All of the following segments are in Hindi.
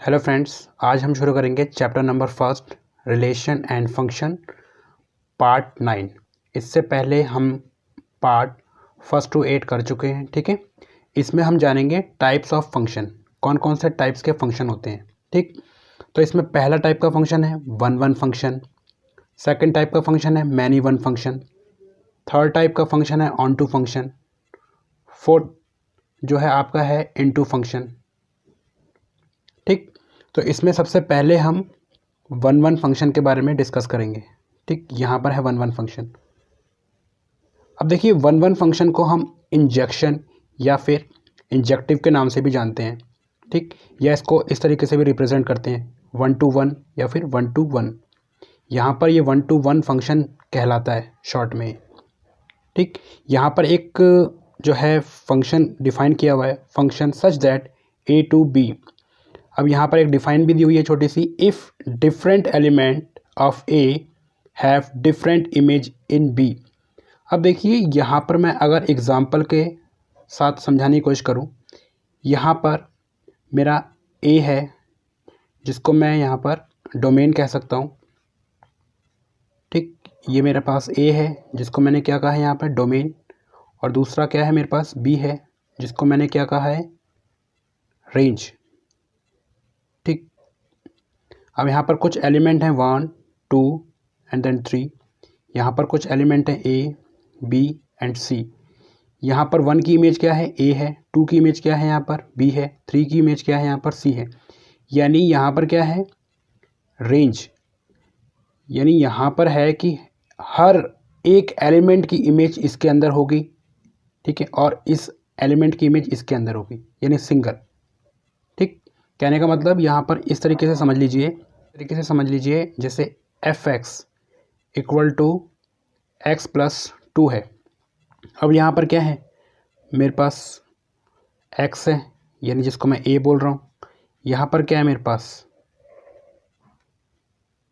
हेलो फ्रेंड्स, आज हम शुरू करेंगे chapter number first relation and function part 9। इससे पहले हम पार्ट फर्स्ट टू 8 कर चुके हैं। ठीक है, इसमें हम जानेंगे टाइप्स ऑफ फंक्शन, कौन कौन से टाइप्स के फंक्शन होते हैं। ठीक, तो इसमें पहला टाइप का फंक्शन है one one function, second type का फंक्शन है many one function, third type का फंक्शन है ऑन टू फंक्शन, फोर्थ जो है आपका है इनटू फंक्शन। ठीक, तो इसमें सबसे पहले हम वन वन फंक्शन के बारे में डिस्कस करेंगे। ठीक, यहाँ पर है वन वन फंक्शन। अब देखिए, वन वन फंक्शन को हम इंजेक्शन या फिर इंजेक्टिव के नाम से भी जानते हैं। ठीक, या इसको इस तरीके से भी रिप्रेजेंट करते हैं, वन टू वन या फिर वन टू वन। यहाँ पर ये वन टू वन फंक्शन कहलाता है शॉर्ट में। ठीक, यहाँ पर एक जो है फंक्शन डिफाइन किया हुआ है, function such that A to B. अब यहाँ पर एक डिफाइन भी दी हुई है छोटी सी, if different element of A have different image in B. अब देखिए, यहाँ पर मैं अगर एग्जांपल के साथ समझाने की कोशिश करूँ, यहाँ पर मेरा ए है जिसको मैं यहाँ पर डोमेन कह सकता हूँ। ठीक, ये मेरे पास ए है जिसको मैंने क्या कहा है यहाँ पर डोमेन, और दूसरा क्या है मेरे पास बी है जिसको मैंने क्या कहा है रेंज। ठीक, अब यहाँ पर कुछ एलिमेंट हैं 1 2 एंड देन 3। यहाँ पर कुछ एलिमेंट हैं ए बी एंड सी। यहाँ पर 1 की इमेज क्या है ए है, 2 की इमेज क्या है यहाँ पर बी है, 3 की इमेज क्या है यहाँ पर सी है। यानी यहाँ पर क्या है रेंज, यानी यहाँ पर है कि हर एक एलिमेंट की इमेज इसके अंदर होगी। ठीक है, और इस एलिमेंट की इमेज इसके अंदर होगी, यानी सिंगल। ठीक, कहने का मतलब यहाँ पर इस तरीके से समझ लीजिए जैसे F X equal to X plus 2 है। अब यहाँ पर क्या है मेरे पास एक्स है, यानी जिसको मैं ए बोल रहा हूँ। यहाँ पर क्या है मेरे पास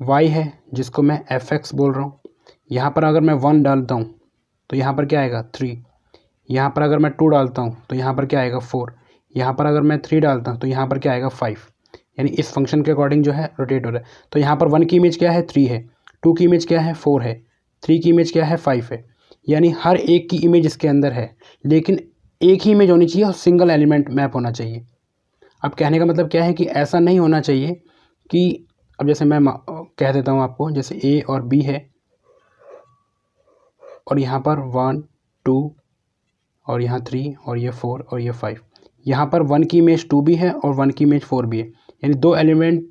वाई है जिसको मैं एफ एक्स बोल रहा हूँ। यहाँ पर अगर मैं 1 डालता हूँ तो यहाँ पर क्या आएगा 3। यहाँ पर अगर मैं 2 डालता हूँ तो यहाँ पर क्या आएगा 4। यहाँ पर अगर मैं 3 डालता हूँ तो यहाँ पर क्या आएगा 5। यानी इस फंक्शन के अकॉर्डिंग जो है रोटेट हो रहा है। तो यहाँ पर 1 की इमेज क्या है 3 है, 2 की इमेज क्या है 4 है, 3 की इमेज क्या है 5 है। यानी हर एक की इमेज इसके अंदर है, लेकिन एक ही इमेज होनी चाहिए और सिंगल एलिमेंट मैप होना चाहिए। अब कहने का मतलब क्या है कि ऐसा नहीं होना चाहिए कि अब जैसे मैं कह देता हूँ आपको, जैसे ए और बी है और यहाँ पर 1 2 और यहाँ 3 और ये 4 और ये 5। यहाँ पर 1 की इमेज 2 भी है और 1 की इमेज 4 भी है, यानी 2 एलिमेंट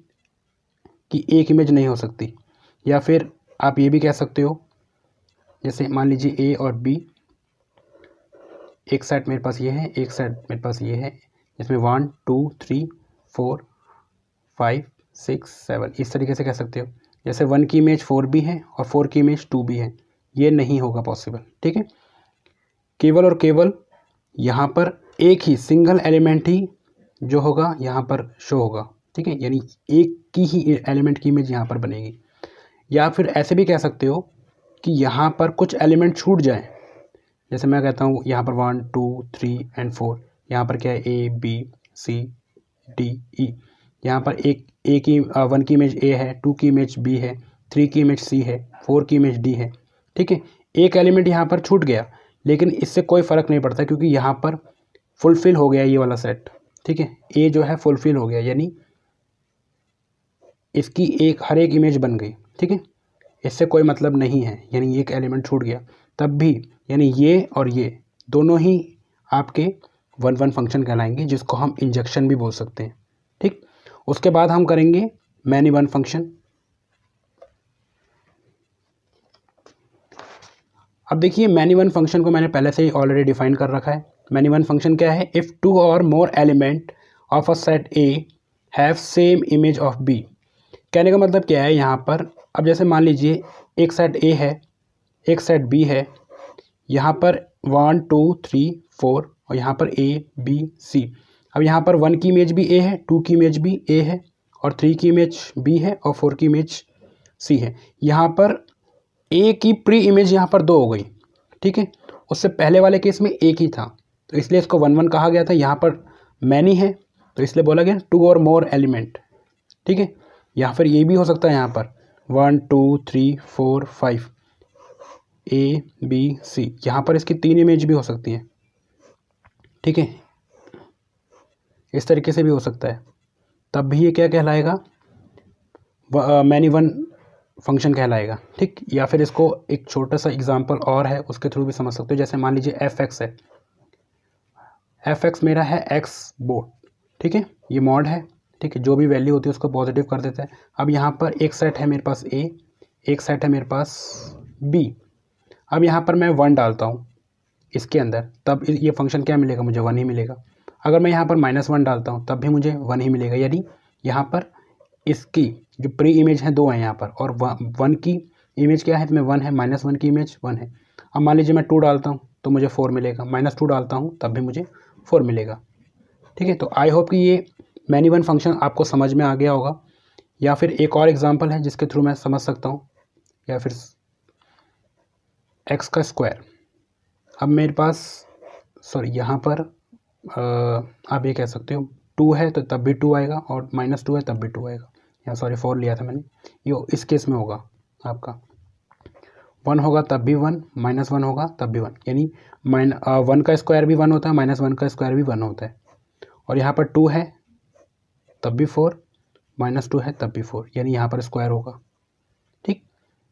की एक इमेज नहीं हो सकती। या फिर आप ये भी कह सकते हो, जैसे मान लीजिए ए और बी, एक सेट मेरे पास ये है, एक सेट मेरे पास ये है, जिसमें 1 2 3 4 5 6 7 इस तरीके से कह सकते हो। जैसे 1 की इमेज 4 भी है और 4 की इमेज 2 भी है, ये नहीं होगा पॉसिबल। ठीक है, केवल और केवल यहाँ पर एक ही सिंगल एलिमेंट ही जो होगा यहाँ पर शो होगा। ठीक है, यानी एक की ही एलिमेंट की इमेज यहाँ पर बनेगी। या फिर ऐसे भी कह सकते हो कि यहाँ पर कुछ एलिमेंट छूट जाए, जैसे मैं कहता हूँ यहाँ पर 1 2 3 एंड 4। यहाँ पर क्या है ए बी सी डी ई। यहाँ पर एक की 1 की इमेज ए है, 2 की इमेज बी है, 3 की इमेज सी है, 4 की इमेज डी है। ठीक है, एक एलिमेंट यहाँ पर छूट गया, लेकिन इससे कोई फ़र्क नहीं पड़ता क्योंकि यहाँ पर फुलफ़िल हो गया ये वाला सेट। ठीक है, ए जो है फुलफ़िल हो गया, यानी इसकी हर एक इमेज बन गई। ठीक है, इससे कोई मतलब नहीं है, यानी एक एलिमेंट छूट गया तब भी, यानी ये और ये दोनों ही आपके वन वन फंक्शन कहलाएंगे, जिसको हम इंजेक्शन भी बोल सकते हैं। ठीक, उसके बाद हम करेंगे मैनी वन फंक्शन। अब देखिए, मैनी वन फंक्शन को मैंने पहले से ही ऑलरेडी डिफाइन कर रखा है। मैनी वन फंक्शन क्या है, if 2 or more element of a set A have same image of B. कहने का मतलब क्या है यहाँ पर, अब जैसे मान लीजिए एक सेट ए है, एक सेट बी है, यहाँ पर 1 2 3 4 और यहाँ पर ए बी सी। अब यहाँ पर 1 की इमेज भी ए है, 2 की इमेज भी ए है और 3 की इमेज बी है और 4 की इमेज सी है। यहाँ पर ए की प्री इमेज यहाँ पर 2 हो गई। ठीक है, उससे पहले वाले केस में एक ही था, तो इसलिए इसको 1 1 कहा गया था। यहाँ पर मैनी है तो इसलिए बोला गया 2 और मोर एलिमेंट, ठीक है। या फिर ये भी हो सकता है यहाँ पर 1 2 3 4 5 A B C, यहाँ पर इसकी 3 इमेज भी हो सकती हैं, ठीक है। इस तरीके से भी हो सकता है, तब भी ये क्या कहलाएगा, मैनी वन फंक्शन कहलाएगा, ठीक। या फिर इसको एक छोटा सा एग्जांपल और है, उसके थ्रू भी समझ सकते हो। जैसे मान लीजिए f(x) है, f(x) मेरा है x बोर्ड, ठीक है, ये मॉड है, ठीक है। जो भी वैल्यू होती है उसको पॉजिटिव कर देते हैं। अब यहाँ पर एक सेट है मेरे पास a, एक सेट है मेरे पास b। अब यहाँ पर मैं 1 डालता हूँ इसके अंदर, तब ये फंक्शन क्या मिलेगा, मुझे 1 ही मिलेगा। अगर मैं यहाँ पर -1 डालता हूँ तब भी मुझे 1 ही मिलेगा। यानी यहाँ पर इसकी जो प्री इमेज है 2 है यहाँ पर, और 1 की इमेज क्या है, इसमें 1 है, -1 की इमेज 1 है। अब मान लीजिए मैं 2 डालता हूँ तो मुझे 4 मिलेगा, -2 डालता हूँ तब भी मुझे 4 मिलेगा, ठीक है। तो आई होप कि ये मैनी वन फंक्शन आपको समझ में आ गया होगा। या फिर एक और एग्जांपल है जिसके थ्रू मैं समझ सकता हूँ, या फिर x का स्क्वायर। अब मेरे पास सॉरी यहाँ पर आप ये कह सकते हो 2 है तो तब भी 2 आएगा, और -2 है तब भी 2 आएगा। यहाँ सॉरी 4 लिया था मैंने, ये इस केस में होगा आपका 1 होगा तब भी 1, -1 होगा तब भी 1, यानी 1 का स्क्वायर भी 1 होता है, -1 का स्क्वायर भी 1 होता है। और यहाँ पर 2 है तब भी 4, -2 है तब भी 4, यानी यहाँ पर स्क्वायर होगा, ठीक।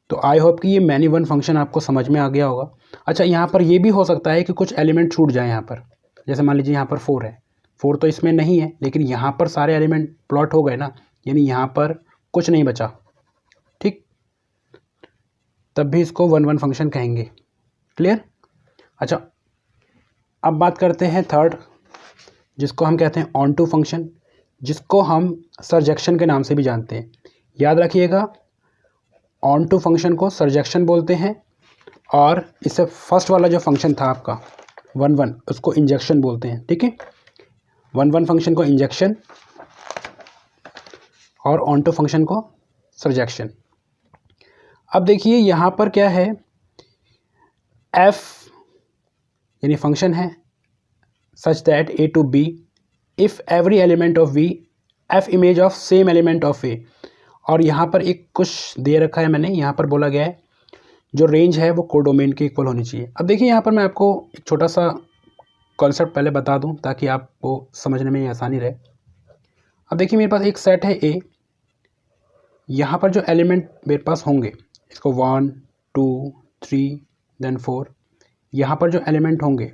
तो आई होप कि ये मैनी वन फंक्शन आपको समझ में आ गया होगा। अच्छा, यहाँ पर ये भी हो सकता है कि कुछ एलिमेंट छूट जाए यहाँ पर। जैसे मान लीजिए यहाँ पर 4 है, 4 तो इसमें नहीं है, लेकिन यहाँ पर सारे एलिमेंट प्लॉट हो गए ना, यानी यहाँ पर कुछ नहीं बचा, ठीक। तब भी इसको 1 फंक्शन कहेंगे। क्लियर? अच्छा, अब बात करते हैं थर्ड, जिसको हम कहते हैं ऑन टू फंक्शन, जिसको हम सरजेक्शन के नाम से भी जानते हैं। याद रखिएगा, ऑन टू फंक्शन को सरजेक्शन बोलते हैं, और इससे फर्स्ट वाला जो फंक्शन था आपका 1 उसको इंजेक्शन बोलते हैं, ठीक है। 1 फंक्शन को इंजेक्शन और ऑन टू फंक्शन को सरजेक्शन। अब देखिए यहाँ पर क्या है, f यानी फंक्शन है such that a to b if every element of v f image of same element of a। और यहाँ पर एक कुछ दे रखा है मैंने, यहाँ पर बोला गया है जो रेंज है वो कोडोमेन के इक्वल होनी चाहिए। अब देखिए यहाँ पर मैं आपको एक छोटा सा कॉन्सेप्ट पहले बता दूं ताकि आपको समझने में आसानी रहे। अब देखिए मेरे पास एक सेट है A, यहाँ पर जो एलिमेंट मेरे पास होंगे, इसको 1 2 3 देन 4, यहाँ पर जो एलिमेंट होंगे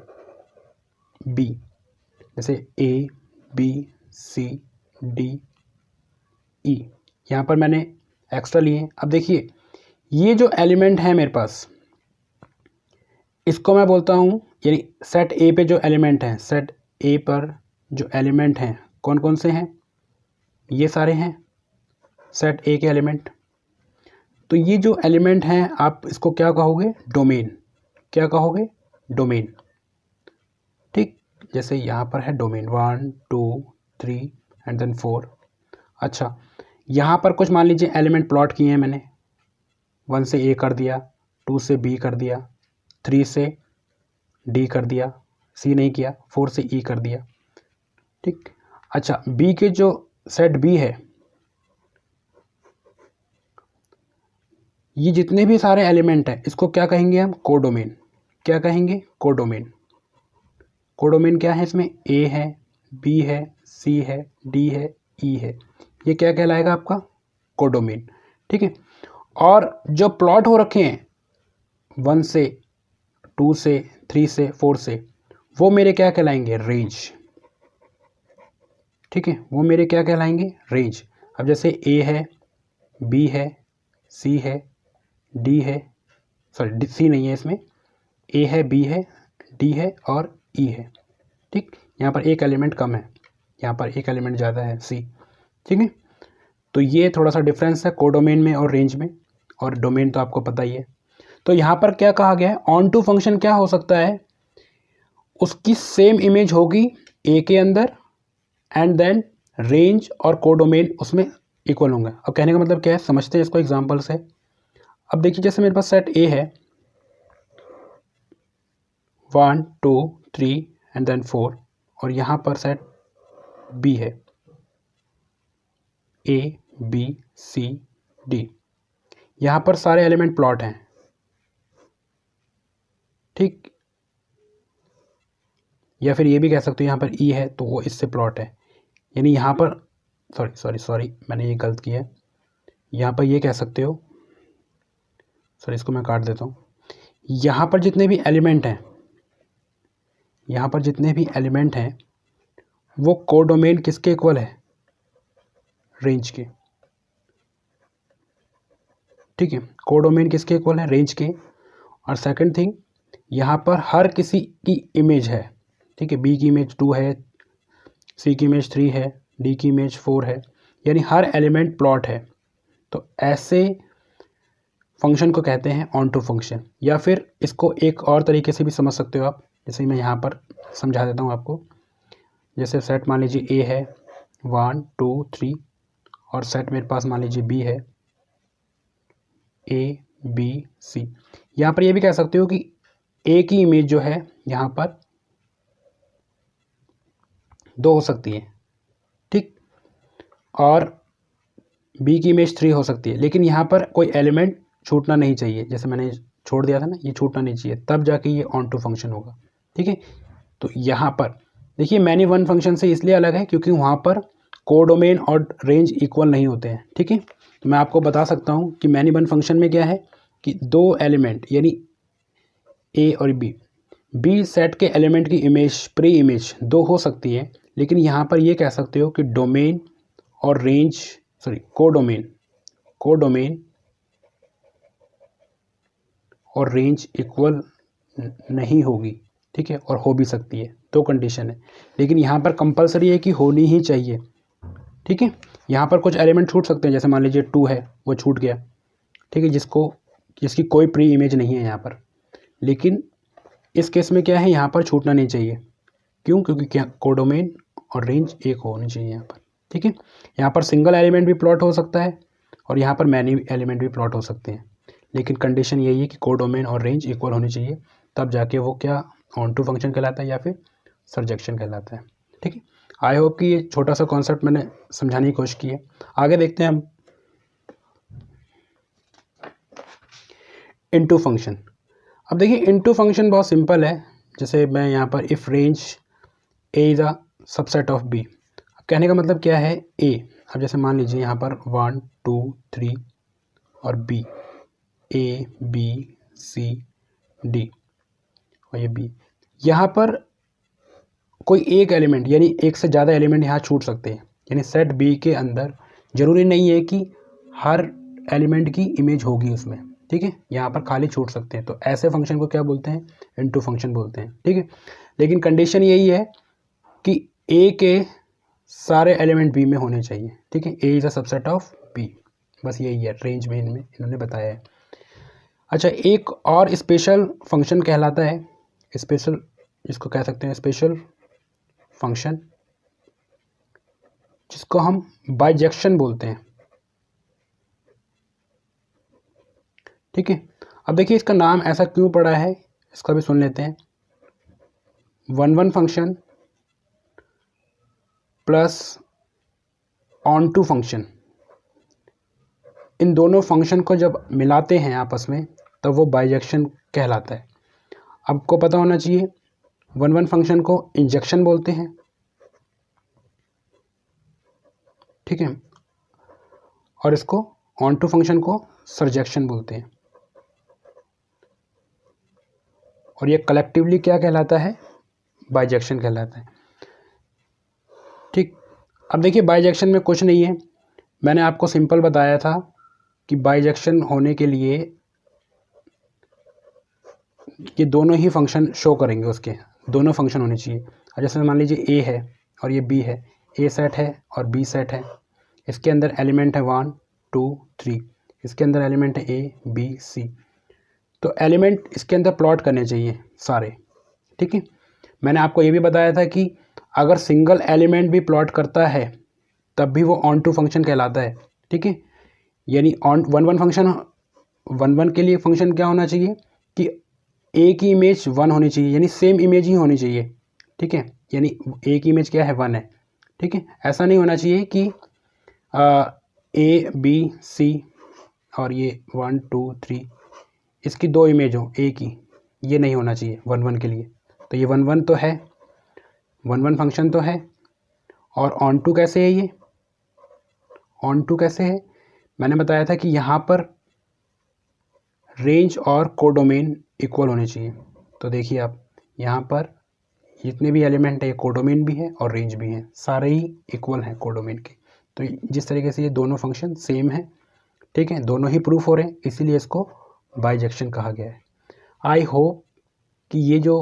B, जैसे A B C D E, यहाँ पर मैंने एक्स्ट्रा लिए। अब देखिए ये जो एलिमेंट है मेरे पास, इसको मैं बोलता हूँ, यानी सेट A पे जो एलिमेंट हैं, सेट A पर जो एलिमेंट हैं कौन कौन से हैं, ये सारे हैं सेट A के एलिमेंट। तो ये जो एलिमेंट हैं आप इसको क्या कहोगे, डोमेन। क्या कहोगे, डोमेन, ठीक। जैसे यहाँ पर है डोमेन 1 2 3 एंड देन 4। अच्छा, यहाँ पर कुछ मान लीजिए एलिमेंट प्लॉट किए हैं मैंने, 1 से A कर दिया, 2 से B कर दिया, 3 से D कर दिया, C नहीं किया, 4 से E कर दिया, ठीक। अच्छा, B के जो सेट B है, ये जितने भी सारे एलिमेंट हैं इसको क्या कहेंगे हम, कोडोमेन। क्या कहेंगे, कोडोमेन। कोडोमेन क्या है, इसमें A है, B है, C है, D है, E है, ये क्या कहलाएगा आपका, कोडोमेन, ठीक है। और जो प्लॉट हो रखे हैं 1 से 2 से 3 से 4 से, वो मेरे क्या कहलाएंगे, रेंज, ठीक है। वो मेरे क्या कहलाएंगे, रेंज। अब जैसे A है, B है, C है, D है, सॉरी C नहीं है इसमें, A है, B है, D है और E है, ठीक। यहाँ पर एक एलिमेंट कम है, यहाँ पर एक एलिमेंट ज़्यादा है, C, ठीक है। तो ये थोड़ा सा डिफरेंस है कोडोमेन में और रेंज में, और डोमेन तो आपको पता ही है। तो यहाँ पर क्या कहा गया है, ऑन टू फंक्शन क्या हो सकता है, उसकी सेम इमेज होगी A के अंदर, एंड देन रेंज और कोडोमेन उसमें इक्वल होंगे। अब कहने का मतलब क्या है, समझते हैं इसको एग्जांपल से। अब देखिए जैसे मेरे पास सेट A है 1 2 3 एंड देन 4, और यहाँ पर सेट B है A बी सी डी। यहाँ पर सारे एलिमेंट प्लॉट हैं, ठीक। या फिर ये भी कह सकते हो यहाँ पर ई है तो वो इससे प्लॉट है, यानी यहाँ पर सॉरी मैंने ये गलत किया है। यहाँ पर ये कह सकते हो, सॉरी इसको मैं काट देता हूँ। यहाँ पर जितने भी एलिमेंट हैं, यहाँ पर जितने भी एलिमेंट हैं वो कोडोमेन किसके इक्वल है, रेंज के, ठीक है। कोडोमेन किसके इक्वल है, रेंज के। और सेकंड थिंग, यहाँ पर हर किसी की इमेज है, ठीक है। बी की इमेज 2 है, सी की इमेज 3 है, डी की इमेज 4 है, यानी हर एलिमेंट प्लॉट है। तो ऐसे फंक्शन को कहते हैं ऑन टू फंक्शन। या फिर इसको एक और तरीके से भी समझ सकते हो आप, जैसे मैं यहाँ पर समझा देता हूँ आपको। जैसे सेट मान लीजिए ए है 1 2 3 और सेट मेरे पास मान लीजिए बी है ए बी सी। यहाँ पर ये भी कह सकते हो कि ए की इमेज जो है यहाँ पर 2 हो सकती है, ठीक, और बी की इमेज 3 हो सकती है। लेकिन यहाँ पर कोई एलिमेंट छूटना नहीं चाहिए, जैसे मैंने छोड़ दिया था ना, ये छूटना नहीं चाहिए, तब जाके ये ऑन टू फंक्शन होगा, ठीक है। तो यहाँ पर देखिए मैनी वन फंक्शन से इसलिए अलग है क्योंकि वहाँ पर कोडोमेन और रेंज इक्वल नहीं होते हैं, ठीक है। तो मैं आपको बता सकता हूँ कि मैनी वन फंक्शन में क्या है कि 2 एलिमेंट यानी ए और बी सेट के एलिमेंट की इमेज प्री इमेज 2 हो सकती है। लेकिन यहाँ पर ये कह सकते हो कि डोमेन और रेंज कोडोमेन और रेंज इक्वल नहीं होगी, ठीक है, और हो भी सकती है, 2 कंडीशन है। लेकिन यहाँ पर कंपलसरी है कि होनी ही चाहिए, ठीक है। यहाँ पर कुछ एलिमेंट छूट सकते हैं, जैसे मान लीजिए 2 है वो छूट गया, ठीक है, जिसकी कोई प्री इमेज नहीं है यहाँ पर। लेकिन इस केस में क्या है, यहाँ पर छूटना नहीं चाहिए। क्यों? क्योंकि क्या कोडोमेन और रेंज एक होनी चाहिए यहाँ पर, ठीक है। यहाँ पर सिंगल एलिमेंट भी प्लॉट हो सकता है और यहाँ पर मैनी एलिमेंट भी प्लॉट हो सकते हैं। लेकिन कंडीशन यही है कि कोडोमेन और रेंज इक्वल होनी चाहिए, तब जाके वो क्या ऑन टू फंक्शन कहलाता है या फिर सरजेक्शन कहलाता है, ठीक है। आई होप कि ये छोटा सा कॉन्सेप्ट मैंने समझाने की कोशिश की है। आगे देखते हैं हम इनटू फंक्शन। अब देखिए इनटू फंक्शन बहुत सिंपल है। जैसे मैं यहाँ पर if range A is a subset of B, कहने का मतलब क्या है, ए। अब जैसे मान लीजिए यहाँ पर 1 2 3 और B, A B C D और ये बी। यहाँ पर कोई एक एलिमेंट यानी एक से ज़्यादा एलिमेंट यहाँ छूट सकते हैं, यानी सेट बी के अंदर ज़रूरी नहीं है कि हर एलिमेंट की इमेज होगी उसमें, ठीक है। यहाँ पर खाली छूट सकते हैं। तो ऐसे फंक्शन को क्या बोलते हैं, इनटू फंक्शन बोलते हैं, ठीक है। लेकिन कंडीशन यही है कि ए के सारे एलिमेंट बी में होने चाहिए, ठीक है। A is a subset of B, बस यही है, रेंज में इन्होंने बताया है। अच्छा, एक और स्पेशल फंक्शन कहलाता है, स्पेशल, इसको कह सकते हैं स्पेशल फंक्शन, जिसको हम बाइजेक्शन बोलते हैं, ठीक है। अब देखिए इसका नाम ऐसा क्यों पड़ा है, इसका भी सुन लेते हैं। 1 function plus onto function, इन दोनों फंक्शन को जब मिलाते हैं आपस में तब वो बाइजेक्शन कहलाता है। आपको पता होना चाहिए 1 फंक्शन को इंजेक्शन बोलते हैं, ठीक है, और इसको ऑन टू फंक्शन को सरजेक्शन बोलते हैं। और ये कलेक्टिवली क्या कहलाता है, बाइजेक्शन कहलाता है, ठीक। अब देखिए बाइजेक्शन में कुछ नहीं है, मैंने आपको सिंपल बताया था कि बाइजेक्शन होने के लिए ये दोनों ही फंक्शन शो करेंगे, उसके दोनों फंक्शन होने चाहिए। और जैसे मान लीजिए ए है और ये बी है, ए सेट है और बी सेट है, इसके अंदर एलिमेंट है 1 2 3, इसके अंदर एलिमेंट है ए बी सी। तो एलिमेंट इसके अंदर प्लॉट करने चाहिए सारे, ठीक है। मैंने आपको ये भी बताया था कि अगर सिंगल एलिमेंट भी प्लॉट करता है तब भी वो ऑन टू फंक्शन कहलाता है, ठीक है। यानी ऑन 1 फंक्शन 1 के लिए फंक्शन क्या होना चाहिए कि ए की इमेज 1 होनी चाहिए, यानी सेम इमेज ही होनी चाहिए, ठीक है। यानी ए की इमेज क्या है, 1 है, ठीक है। ऐसा नहीं होना चाहिए कि ए बी सी और ये 1 2 3 इसकी 2 इमेज हो ए की, ये नहीं होना चाहिए 1 1 के लिए। तो ये 1 1 तो है, 1 1 फंक्शन तो है। और ऑन टू कैसे है? ये ऑन टू कैसे है? मैंने बताया था कि यहाँ पर रेंज और कोडोमेन इक्वल होने चाहिए। तो देखिए आप यहाँ पर जितने भी एलिमेंट है, कोडोमेन भी है और रेंज भी है, सारे ही इक्वल हैं कोडोमेन के। तो जिस तरीके से ये दोनों फंक्शन सेम है, ठीक है, दोनों ही प्रूफ हो रहे हैं, इसीलिए इसको बाइजेक्शन कहा गया है। आई होप कि ये जो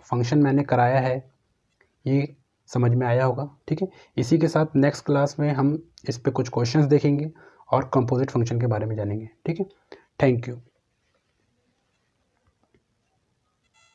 फंक्शन मैंने कराया है ये समझ में आया होगा, ठीक है। इसी के साथ नेक्स्ट क्लास में हम इस पे कुछ क्वेश्चंस देखेंगे और कंपोजिट फंक्शन के बारे में जानेंगे, ठीक है। Thank you.